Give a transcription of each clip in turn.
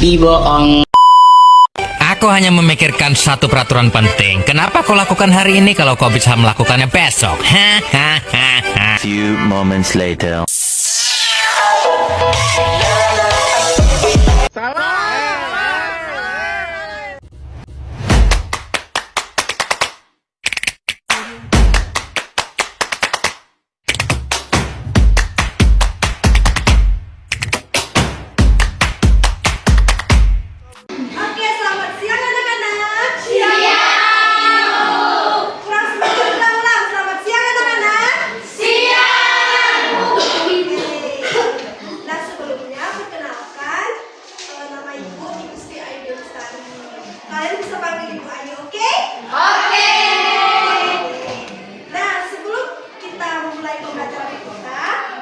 bohong. Aku hanya memikirkan satu peraturan penting. Kenapa kau lakukan hari ini kalau kau bisa melakukannya besok? Hahaha. Few moments later. Oke, selamat siang anak-anak. Siang. Kurang sebentar ulang. Selamat siang anak-anak. Siang. Nah, sebelumnya perkenalkan nama Ibu Gusti Ayu Lestari. Kalian bisa panggil Ibu Ayu, oke? Oke. Nah, sebelum kita memulai pembelajaran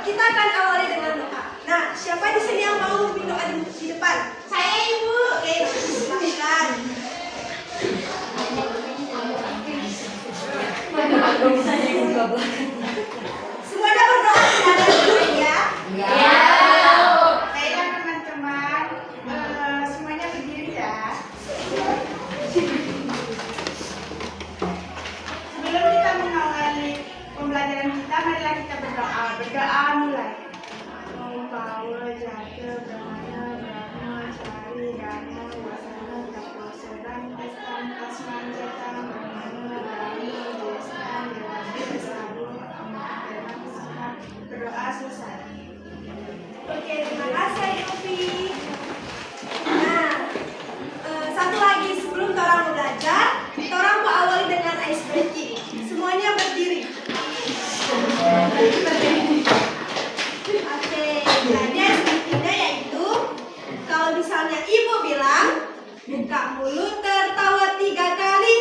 kita akan awali dengan doa. Nah, siapa di sini yang mau memimpin doa di depan? Saya, Ibu. Oke, silakan. Semuanya berdoa tidak ada yang ya? Ya. Baiklah teman-teman, semuanya berdiri ya. Sebelum kita mengawali pembelajaran kita, marilah kita berdoa. Berdoa mulai. Om Paul Jatuh Brahmana Brahma Cari Dana Wasana Tapo Sedang Kestan Kasman Jatang Brahmana Brahma Jestan Dewasa Sadu Amat Kesana. Berdoa selesai. Oke, terima kasih Yofi. Nah, satu lagi sebelum orang belajar, orang mau awali dengan ice breaking. Semuanya berdiri. Oke, jadi intinya yaitu kalau misalnya ibu bilang buka mulut tertawa 3 kali.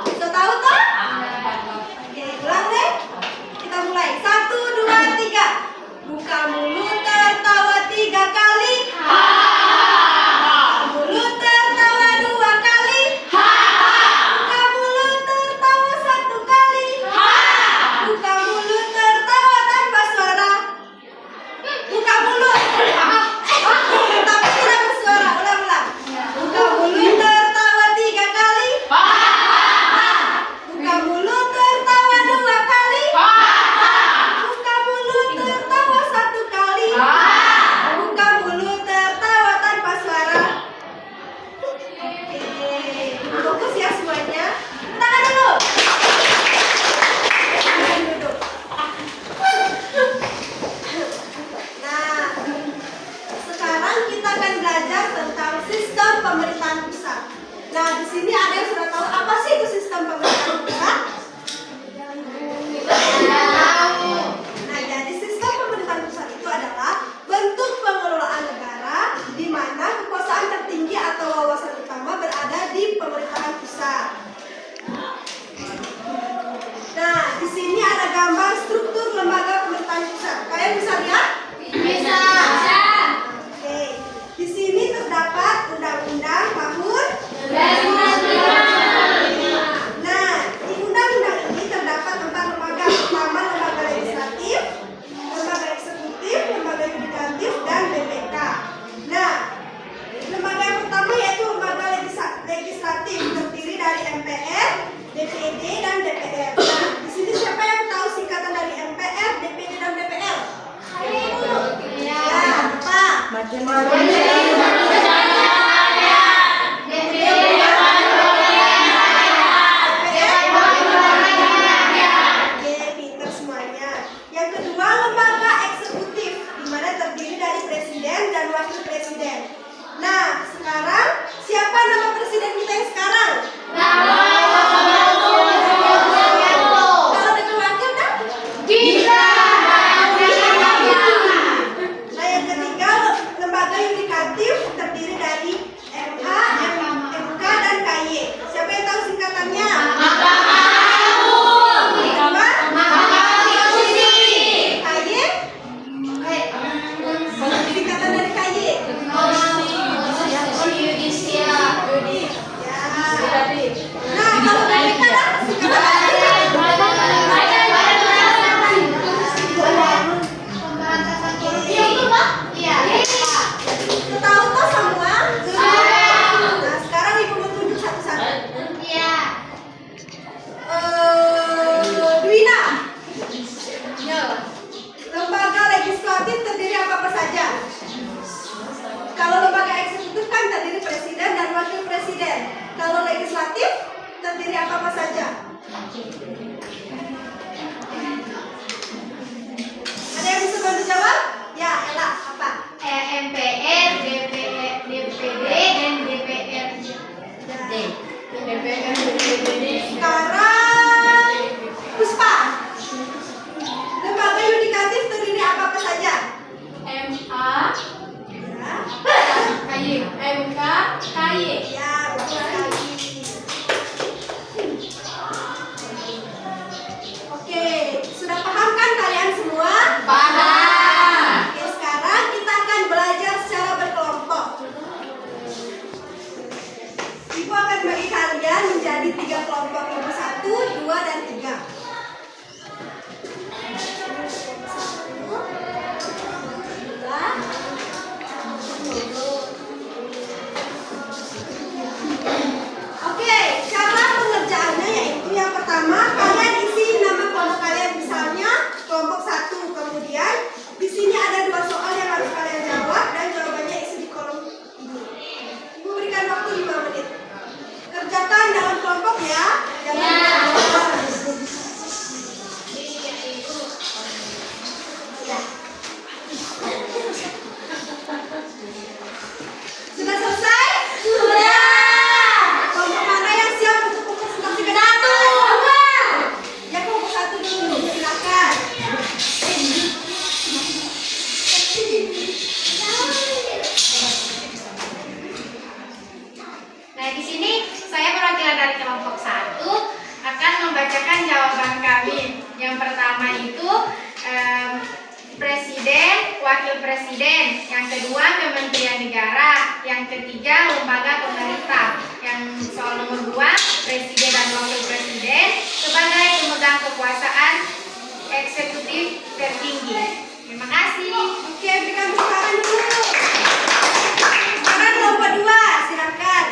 Sudah tahu toh? Oke, ulang deh. Kita mulai. 1, 2, 3. Buka mulut tertawa 3 kali. Buka mulut tertawa 2 kali. Buka mulut tertawa 1 kali. Buka mulut tertawa tanpa suara. Buka mulut. Tapi tidak bersuara. Ulang-ulang. Buka mulut tertawa 3 kali. Buka mulut tertawa 2 kali. Buka mulut tertawa 1 kali. Buka mulut tertawa tanpa suara. Oke, fokus ya semuanya. Tangan dulu. Tangan duduk. Nah, sekarang kita akan belajar tentang sistem pemerintahan pusat. Nah, di sini ada yang sudah tahu apa sih itu sistem pemerintahan pusat? Nah, jadi sistem pemerintahan pusat itu adalah bentuk pengelolaan negara di mana kekuasaan tertinggi atau wawasan utama berada di pemerintahan pusat. Nah, di sini ada gambar struktur lembaga pemerintahan pusat. Kalian bisa lihat? Bisa. Oke. Di sini terdapat undang-undang tahun 2005. Nah, di undang-undang ini terdapat 4 lembaga, pertama lembaga legislatif, lembaga eksekutif, lembaga yudikatif, dan BPK. Nah, lembaga yang pertama yaitu lembaga legislatif, terdiri dari MPR, DPD, dan DPR. Nah, di sini siapa yang tahu singkatan dari MPR, DPD, dan DPR? Saya, Ibu. Ya, apa? Oke, pinter semuanya. Yang kedua, lembaga eksekutif, di mana terdiri dari presiden dan wakil presiden. Nah, sekarang siapa nama presiden kita yang sekarang? Kalau dengan wakil kan? Nah, yang ketiga, lembaga yudikatif. otomotif terdiri apa saja? Ada yang bisa bantu jawab? Ya, Ella, apa? MPR, DPD, dan DPRD. Sekarang Puspa. Lembaga yudikatif terdiri apa saja? MA, Ya. KY, MK, KY. Ya, betul sekali. Oke, sudah paham kan kalian semua? Paham. Oke, sekarang kita akan belajar secara berkelompok. Ibu akan bagi kalian menjadi 3 kelompok, kelompok 1, 2, dan 3. Oke, cara pengerjaannya yaitu yang pertama kalian isi nama kelompok kalian, misalnya kelompok 1. Kemudian di sini ada 2 soal yang harus kalian jawab dan jawabannya isi di kolom ini. Ibu berikan waktu 5 menit. Kerjakan dalam kelompok ya. Jangan lupa. Sudah selesai? Sudah. Kelompok mana yang siap untuk presentasikan? 1. Ya, kelompok 1 dulu. Silakan. Nah, di sini saya perwakilan dari kelompok 1 akan membacakan jawaban kami. Yang pertama itu presiden, wakil presiden. Yang kedua kementerian negara. Yang ketiga lembaga pemerintah. Yang soal nomor 2 presiden dan wakil presiden sebagai pemegang kekuasaan eksekutif tertinggi. Terima kasih. Oke, berikan tepuk tangan dulu. Sekarang kelompok 2, silakan.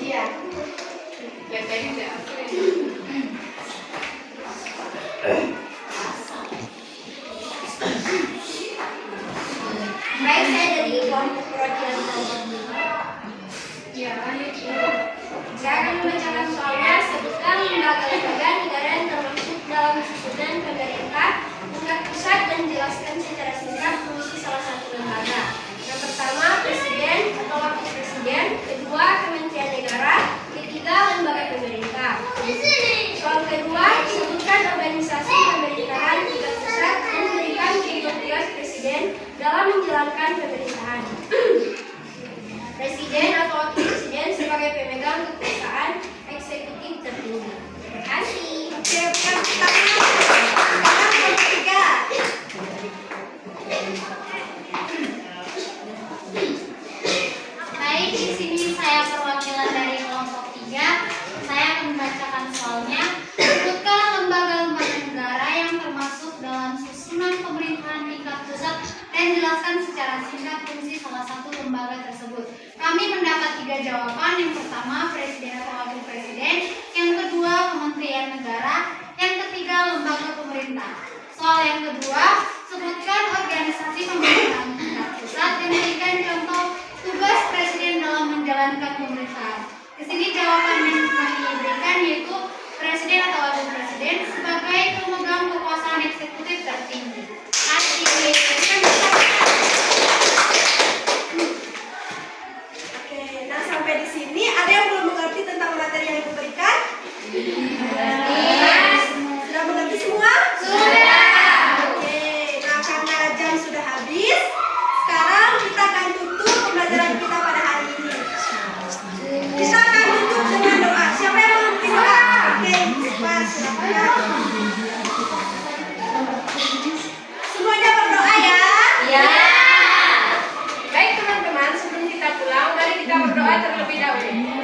Iya. Ya, tadi udah. Baik, saya dari kelompok perwakilan kelompok 5. Ya, saya akan membacakan soalnya. Sebutkan lembaga-lembaga negara yang termasuk dalam susunan pemerintah tingkat pusat dan jelaskan secara singkat fungsi salah satu lembaga. Yang pertama, presiden atau wakil presiden. Kedua, kementerian negara. Ketiga, lembaga pemerintah. Soal kedua, sebutkan organisasi pemerintahan tingkat pusat dan berikan tugas presiden dalam menjalankan pemerintahan. Presiden atau wakil presiden sebagai pemegang kekuasaan eksekutif tertinggi. Terima kasih. Oke, berikan tepuk tangan. Sekarang kelompok 3. Baik, di sini saya perwakilan dari kelompok 3. Saya akan membacakan soalnya. Sebutkan lembaga-lembaga negara yang termasuk dalam susunan pemerintahan tingkat pusat dan jelaskan secara singkat fungsi salah satu lembaga tersebut. Kami mendapat 3 jawaban. Yang pertama, presiden atau wakil presiden. Yang kedua, kementerian negara. Yang ketiga, lembaga pemerintah. Soal yang kedua, sebutkan organisasi pemerintahan tingkat pusat dan berikan contoh tugas presiden dalam menjalankan pemerintahan. Di sini jawaban yang kami berikan yaitu presiden atau wakil presiden sebagai pemegang kekuasaan eksekutif tertinggi. Oke, nah sampai di sini ada yang belum mengerti tentang materi yang Ibu berikan? Sudah mengerti semua? Sudah. Oke, nah karena jam sudah habis, sekarang kita akan tutup pembelajaran kita pada hari ini. Kita akan tutup dengan doa. Siapa yang mau memimpin doa? Oke, Pak, silakan. Semuanya berdoa ya. Ya. Baik teman-teman, sebelum kita pulang, mari kita berdoa terlebih dahulu.